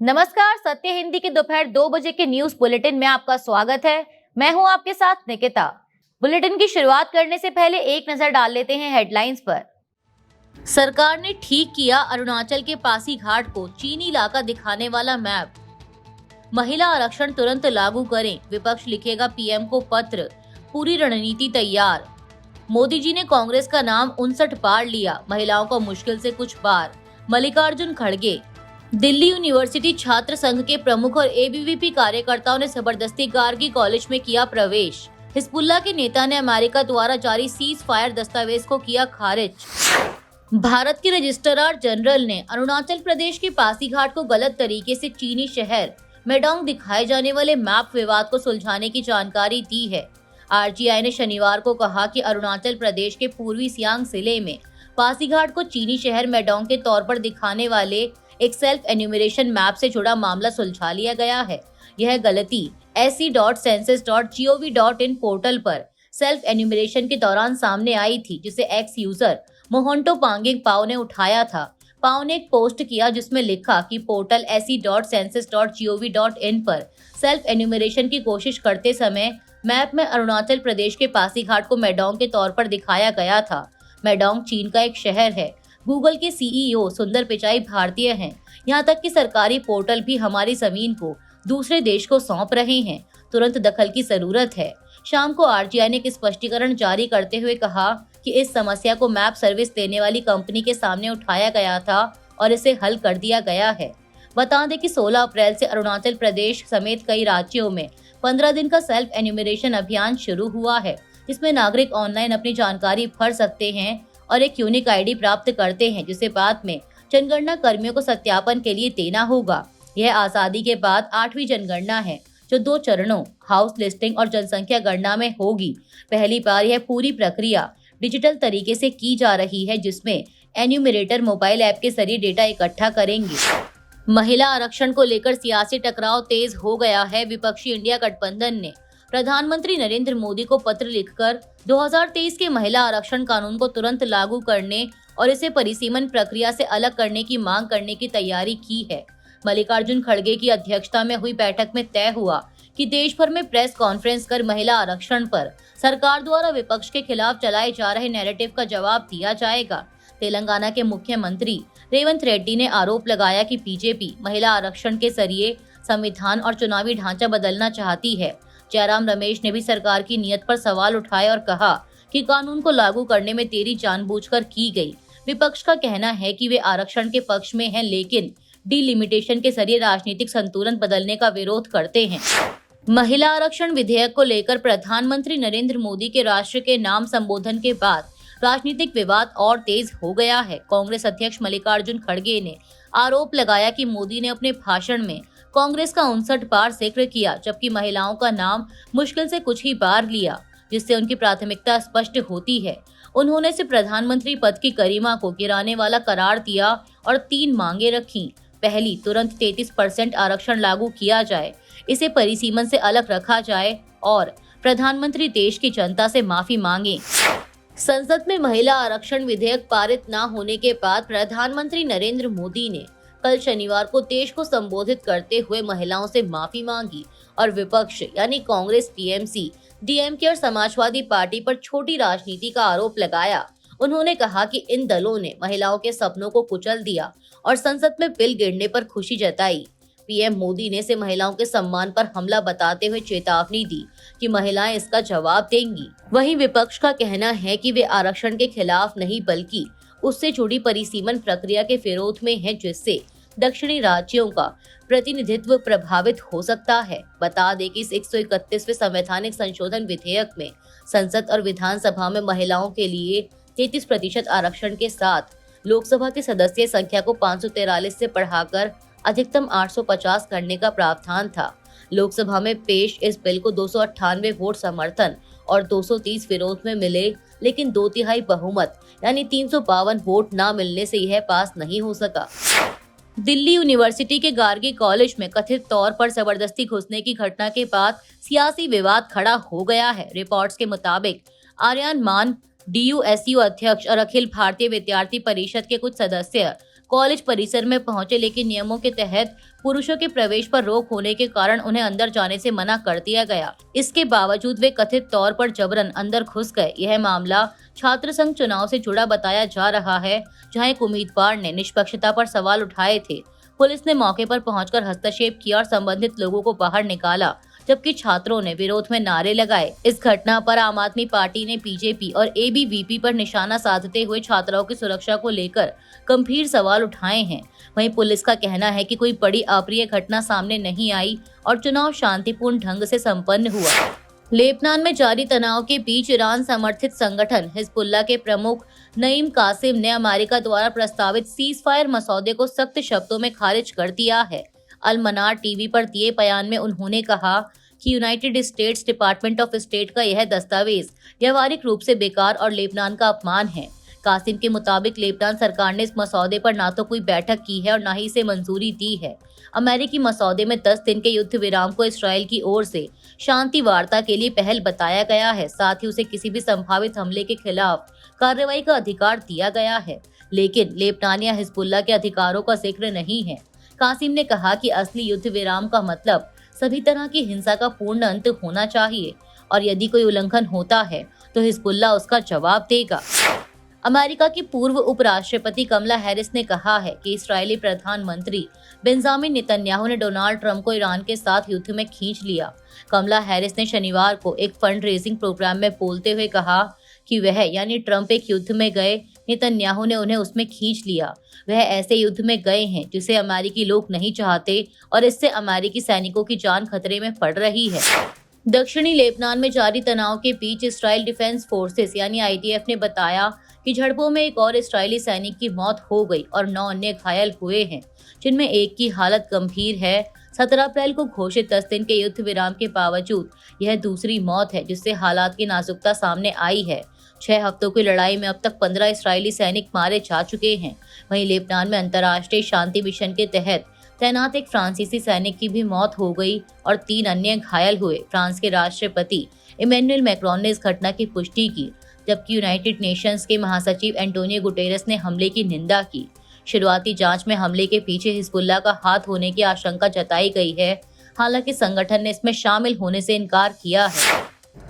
नमस्कार, सत्य हिंदी के दोपहर 2 बजे के न्यूज बुलेटिन में आपका स्वागत है। मैं हूं आपके साथ निकिता। बुलेटिन की शुरुआत करने से पहले एक नजर डाल लेते हैं हेडलाइंस पर। सरकार ने ठीक किया अरुणाचल के पासीघाट को चीनी इलाका दिखाने वाला मैप। महिला आरक्षण तुरंत लागू करें, विपक्ष लिखेगा पीएम को पत्र। पूरी रणनीति तैयार। मोदी जी ने कांग्रेस का नाम 59 बार लिया, महिलाओं को मुश्किल से कुछ बार। मल्लिकार्जुन खड़गे। दिल्ली यूनिवर्सिटी छात्र संघ के प्रमुख और एबीवीपी कार्यकर्ताओं ने जबरदस्ती गार्गी कॉलेज में किया प्रवेश। हिजबुल्लाह के नेता ने अमेरिका द्वारा जारी सीज फायर दस्तावेज को किया खारिज। भारत के रजिस्ट्रार जनरल ने अरुणाचल प्रदेश के पासीघाट को गलत तरीके से चीनी शहर मेडोंग दिखाए जाने वाले मैप विवाद को सुलझाने की जानकारी दी है। आरजीआई ने शनिवार को कहा कि अरुणाचल प्रदेश के पूर्वी सियांग जिले में पासीघाट को चीनी शहर मेडोंग के तौर पर दिखाने वाले एक सेल्फ एन्यूमरेशन मैप से जुड़ा मामला सुलझा लिया गया है। यह गलती se.census.gov.in पोर्टल पर सेल्फ एन्यूमरेशन के दौरान सामने आई थी, जिसे एक्स यूजर मोहंटो पांगिंग पाओ ने उठाया था। पाओ ने एक पोस्ट किया जिसमें लिखा कि पोर्टल se.census.gov.in पर सेल्फ एन्यूमरेशन की कोशिश करते समय मैप में अरुणाचल प्रदेश के पासीघाट को मेडोंग के तौर पर दिखाया गया था। मेडोंग चीन का एक शहर है। गूगल के सीईओ सुंदर पिचाई भारतीय हैं। यहाँ तक कि सरकारी पोर्टल भी हमारी जमीन को दूसरे देश को सौंप रहे हैं। तुरंत दखल की जरूरत है। शाम को आरजीआई ने एक स्पष्टीकरण जारी करते हुए कहा कि इस समस्या को मैप सर्विस देने वाली कंपनी के सामने उठाया गया था और इसे हल कर दिया गया है। बता दें कि 16 अप्रैल से अरुणाचल प्रदेश समेत कई राज्यों में 15 दिन का सेल्फ एन्यूमरेशन अभियान शुरू हुआ है, जिसमें नागरिक ऑनलाइन अपनी जानकारी भर सकते हैं और एक यूनिक आईडी प्राप्त करते हैं, जिसे बाद में जनगणना कर्मियों को सत्यापन के लिए देना होगा। यह आजादी के बाद 8वीं जनगणना है, जो 2 चरणों हाउस लिस्टिंग और जनसंख्या गणना में होगी। पहली बार यह पूरी प्रक्रिया डिजिटल तरीके से की जा रही है, जिसमें एन्यूमरेटर मोबाइल ऐप के जरिए डेटा इकट्ठा करेंगे। महिला आरक्षण को लेकर सियासी टकराव तेज हो गया है। विपक्षी इंडिया गठबंधन ने प्रधानमंत्री नरेंद्र मोदी को पत्र लिखकर 2023 के महिला आरक्षण कानून को तुरंत लागू करने और इसे परिसीमन प्रक्रिया से अलग करने की मांग करने की तैयारी की है। मल्लिकार्जुन खड़गे की अध्यक्षता में हुई बैठक में तय हुआ कि देश भर में प्रेस कॉन्फ्रेंस कर महिला आरक्षण पर सरकार द्वारा विपक्ष के खिलाफ चलाए जा रहे नैरेटिव का जवाब दिया जाएगा। तेलंगाना के मुख्यमंत्री रेवंत रेड्डी ने आरोप लगाया कि बीजेपी महिला आरक्षण के जरिए संविधान और चुनावी ढांचा बदलना चाहती है। जयराम रमेश ने भी सरकार की नीयत पर सवाल उठाए और कहा कि कानून को लागू करने में देरी जानबूझकर की गई। विपक्ष का कहना है कि वे आरक्षण के पक्ष में हैं, लेकिन डिलिमिटेशन के जरिए राजनीतिक संतुलन बदलने का विरोध करते हैं। महिला आरक्षण विधेयक को लेकर प्रधानमंत्री नरेंद्र मोदी के राष्ट्र के नाम संबोधन के बाद राजनीतिक विवाद और तेज हो गया है। कांग्रेस अध्यक्ष मल्लिकार्जुन खड़गे ने आरोप लगाया कि मोदी ने अपने भाषण में कांग्रेस का 59 बार जिक्र किया, जबकि महिलाओं का नाम मुश्किल से कुछ ही बार लिया, जिससे उनकी प्राथमिकता स्पष्ट होती है। उन्होंने से प्रधानमंत्री पद की गरिमा को गिराने वाला करार दिया और 3 मांगे रखी। पहली, तुरंत 33% आरक्षण लागू किया जाए, इसे परिसीमन से अलग रखा जाए और प्रधानमंत्री देश की जनता से माफी मांगे। संसद में महिला आरक्षण विधेयक पारित न होने के बाद प्रधानमंत्री नरेंद्र मोदी ने कल शनिवार को देश को संबोधित करते हुए महिलाओं से माफी मांगी और विपक्ष यानी कांग्रेस, टीएमसी, डीएमके और समाजवादी पार्टी पर छोटी राजनीति का आरोप लगाया। उन्होंने कहा कि इन दलों ने महिलाओं के सपनों को कुचल दिया और संसद में बिल गिरने पर खुशी जताई। पीएम मोदी ने इसे महिलाओं के सम्मान पर हमला बताते हुए चेतावनी दी कि महिलाएं इसका जवाब देंगी। वहीं विपक्ष का कहना है कि वे आरक्षण के खिलाफ नहीं, बल्कि उससे जुड़ी परिसीमन प्रक्रिया के विरोध में है, जिससे दक्षिणी राज्यों का प्रतिनिधित्व प्रभावित हो सकता है। बता दें कि इस 131वें संवैधानिक संशोधन विधेयक में संसद और विधानसभा में महिलाओं के लिए 33% आरक्षण के साथ लोकसभा की सदस्य संख्या को 543 से बढ़ाकर अधिकतम 850 करने का प्रावधान था। लोकसभा में पेश इस बिल को 298 वोट समर्थन और 230 विरोध में मिले, लेकिन 2/3 बहुमत यानी 352 वोट न मिलने से यह पास नहीं हो सका। दिल्ली यूनिवर्सिटी के गार्गी कॉलेज में कथित तौर पर जबरदस्ती घुसने की घटना के बाद सियासी विवाद खड़ा हो गया है। रिपोर्ट्स के मुताबिक आर्यन मान, डीयूएसयू अध्यक्ष और अखिल भारतीय विद्यार्थी परिषद के कुछ सदस्य कॉलेज परिसर में पहुंचे, लेकिन नियमों के तहत पुरुषों के प्रवेश पर रोक होने के कारण उन्हें अंदर जाने से मना कर दिया गया। इसके बावजूद वे कथित तौर पर जबरन अंदर घुस गए। यह मामला छात्र संघ चुनाव से जुड़ा बताया जा रहा है, जहां एक उम्मीदवार ने निष्पक्षता पर सवाल उठाए थे। पुलिस ने मौके पर पहुंचकर हस्तक्षेप किया और संबंधित लोगों को बाहर निकाला, जबकि छात्रों ने विरोध में नारे लगाए। इस घटना पर आम आदमी पार्टी ने बीजेपी और एबीवीपी पर निशाना साधते हुए छात्राओं की सुरक्षा को लेकर गंभीर सवाल उठाए हैं। वहीं पुलिस का कहना है कि कोई बड़ी अप्रिय घटना सामने नहीं आई और चुनाव शांतिपूर्ण ढंग से संपन्न हुआ। लेबनान में जारी तनाव के बीच ईरान समर्थित संगठन हिजबुल्लाह के प्रमुख नईम कासिम ने अमेरिका द्वारा प्रस्तावित सीजफायर मसौदे को सख्त शब्दों में खारिज कर दिया है। अल मनार टीवी पर दिए बयान में उन्होंने कहा कि United states department of state का यह दस्तावेज व्यवहारिक रूप से बेकार और लेबनान का अपमान है। कासिम के मुताबिक लेबनान सरकार ने इस मसौदे पर ना तो कोई बैठक की है और ना ही इसे मंजूरी दी है। अमेरिकी मसौदे में 10 दिन के युद्ध विराम को इसराइल की ओर से शांति वार्ता के लिए पहल बताया गया है। साथ ही उसे किसी भी संभावित हमले के खिलाफ कार्रवाई का अधिकार दिया गया है, लेकिन लेबनान या हिजबुल्लाह के अधिकारों का जिक्र नहीं है। कासिम ने कहा कि असली युद्ध विराम का मतलब सभी तरह की हिंसा का पूर्ण अंत होना चाहिए और यदि कोई उल्लंघन होता है तो हिजबुल्लाह उसका जवाब देगा। अमेरिका की पूर्व उपराष्ट्रपति कमला हैरिस ने कहा है कि इस्राएली प्रधानमंत्री बेंजामिन नेतन्याहू ने डोनाल्ड ट्रंप को ईरान के साथ युद्ध में खींच लिया। कमला हैरिस ने शनिवार को एक फंड रेजिंग प्रोग्राम में बोलते हुए कहा कि वह यानी ट्रंप एक युद्ध में गए, नेतन्याहू ने उन्हें उसमें खींच लिया। वह ऐसे युद्ध में गए हैं जिसे अमेरिकी लोग नहीं चाहते और इससे अमेरिकी सैनिकों की जान खतरे में पड़ रही है। दक्षिणी लेबनान में जारी तनाव के बीच इस्राइल डिफेंस फोर्सेस यानी आईडीएफ ने बताया कि झड़पों में एक और इस्राएली सैनिक की मौत हो गई और 9 अन्य घायल हुए हैं, जिनमें एक की हालत गंभीर है। 17 अप्रैल को घोषित 10 दिन के युद्ध विराम के बावजूद यह दूसरी मौत है, जिससे हालात की नाजुकता सामने आई है। 6 हफ्तों की लड़ाई में अब तक 15 इस्राएली सैनिक मारे जा चुके हैं। वहीं लेबनान में अंतर्राष्ट्रीय शांति मिशन के तहत तैनात एक फ्रांसीसी सैनिक की भी मौत हो गई और 3 अन्य घायल हुए। फ्रांस के राष्ट्रपति इमैनुअल मैक्रोन ने इस घटना की पुष्टि की, जबकि यूनाइटेड नेशंस के महासचिव एंटोनियो गुटेरेस ने हमले की निंदा की। शुरुआती जांच में हमले के पीछे हिजबुल्लाह का हाथ होने की आशंका जताई गई है, हालांकि संगठन ने इसमें शामिल होने से इनकार किया है।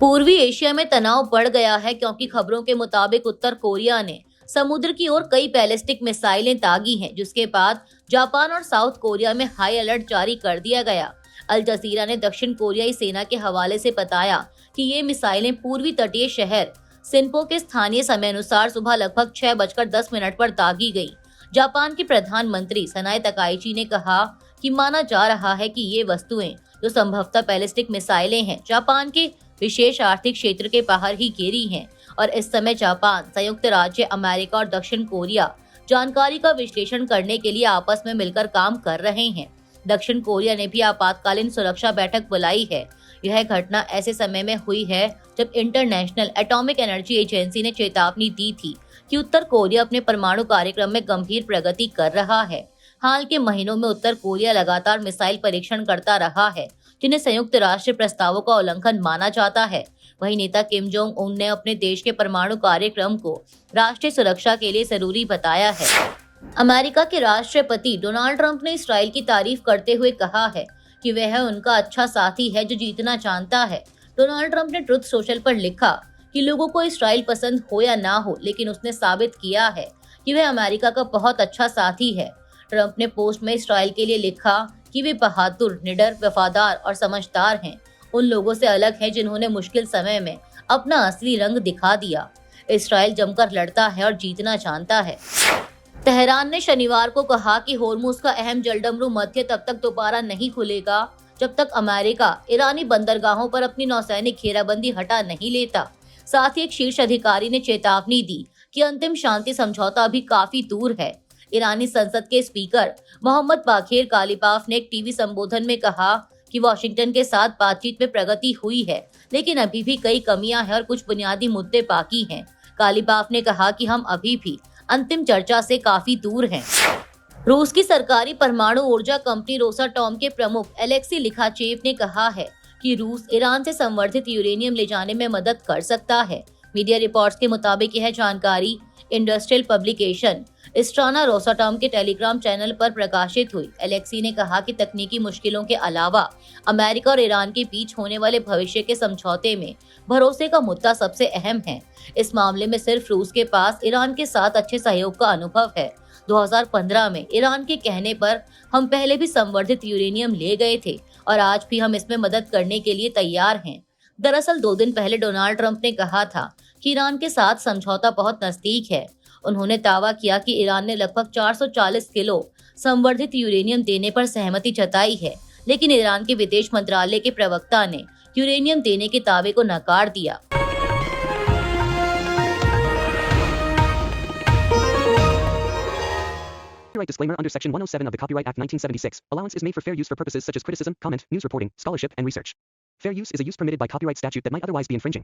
पूर्वी एशिया में तनाव बढ़ गया है क्योंकि खबरों के मुताबिक उत्तर कोरिया ने समुद्र की ओर कई बैलिस्टिक मिसाइलें दागी हैं, जिसके बाद जापान और साउथ कोरिया में हाई अलर्ट जारी कर दिया गया। अल जजीरा ने दक्षिण कोरियाई सेना के हवाले से बताया कि ये मिसाइलें पूर्वी तटीय शहर सिनपो के स्थानीय समय अनुसार सुबह लगभग 6:10 पर दागी गई। जापान के प्रधानमंत्री सनाए तकाइची ने कहा कि माना जा रहा है कि ये वस्तुएं, जो संभवतः बैलिस्टिक मिसाइलें हैं, जापान के विशेष आर्थिक क्षेत्र के बाहर ही गिरी हैं और इस समय जापान, संयुक्त राज्य अमेरिका और दक्षिण कोरिया जानकारी का विश्लेषण करने के लिए आपस में मिलकर काम कर रहे हैं। दक्षिण कोरिया ने भी आपातकालीन सुरक्षा बैठक बुलाई है। यह घटना ऐसे समय में हुई है जब इंटरनेशनल एटॉमिक एनर्जी एजेंसी ने चेतावनी दी थी कि उत्तर कोरिया अपने परमाणु कार्यक्रम में गंभीर प्रगति कर रहा है। हाल के महीनों में उत्तर कोरिया लगातार मिसाइल परीक्षण करता रहा है, जिन्हें संयुक्त राष्ट्र प्रस्तावों का उल्लंघन माना जाता है। वहीं नेता किम जोंग उन ने अपने देश के परमाणु कार्यक्रम को राष्ट्रीय सुरक्षा के लिए जरूरी बताया है। अमेरिका के राष्ट्रपति डोनाल्ड ट्रंप ने इस्राइल की तारीफ करते हुए कहा है कि वह उनका अच्छा साथी है जो जीतना जानता है। डोनाल्ड ट्रंप ने ट्रुथ सोशल पर लिखा कि लोगों को इस्राइल पसंद हो या ना हो, लेकिन उसने साबित किया है कि वह अमेरिका का बहुत अच्छा साथी है। ट्रंप ने पोस्ट में इस्राइल के लिए लिखा कि वे बहादुर, निडर, वफादार और समझदार हैं, उन लोगों से अलग हैं जिन्होंने मुश्किल समय में अपना असली रंग दिखा दिया। इस्राइल जमकर लड़ता है और जीतना जानता है। तेहरान ने शनिवार को कहा कि होर्मुज का अहम जलडमरू मध्य तब तक दोबारा नहीं खुलेगा जब तक अमेरिका ईरानी बंदरगाहों पर अपनी नौसैनिक घेराबंदी हटा नहीं लेता। साथ ही एक शीर्ष अधिकारी ने चेतावनी दी कि अंतिम शांति समझौता अभी काफी दूर है। ईरानी संसद के स्पीकर मोहम्मद बाखेर कालिबाफ ने एक टीवी संबोधन में कहा कि वॉशिंगटन के साथ बातचीत में प्रगति हुई है, लेकिन अभी भी कई कमियां हैं और कुछ बुनियादी मुद्दे बाकी हैं। कालिबाफ ने कहा कि हम अभी भी अंतिम चर्चा से काफी दूर हैं। रूस की सरकारी परमाणु ऊर्जा कंपनी रोसाटॉम के प्रमुख एलेक्सी लिखाचेव ने कहा है कि रूस ईरान से संवर्धित यूरेनियम ले जाने में मदद कर सकता है। मीडिया रिपोर्ट्स के मुताबिक यह जानकारी इंडस्ट्रियल पब्लिकेशन स्ट्राना रोसाटॉम के टेलीग्राम चैनल पर प्रकाशित हुई। एलेक्सी ने कहा कि तकनीकी मुश्किलों के अलावा अमेरिका और ईरान के बीच होने वाले भविष्य के समझौते में भरोसे का मुद्दा सबसे अहम है। इस मामले में सिर्फ रूस के पास ईरान के साथ अच्छे सहयोग का अनुभव है। 2015 में ईरान के कहने पर हम पहले भी संवर्धित यूरेनियम ले गए थे और आज भी हम इसमें मदद करने के लिए तैयार हैं। दरअसल 2 दिन पहले डोनाल्ड ट्रंप ने कहा था कि ईरान के साथ समझौता बहुत नजदीक है। उन्होंने दावा किया कि ईरान ने लगभग 440 किलो संवर्धित यूरेनियम देने पर सहमति जताई है, लेकिन ईरान के विदेश मंत्रालय के प्रवक्ता ने यूरेनियम देने के दावे को नकार दिया। Copyright disclaimer under Section 107 of the Copyright Act 1976. Allowance is made for fair use for purposes such as criticism, comment, news reporting, scholarship, and research. Fair use is a use permitted by copyright statute that might otherwise be infringing.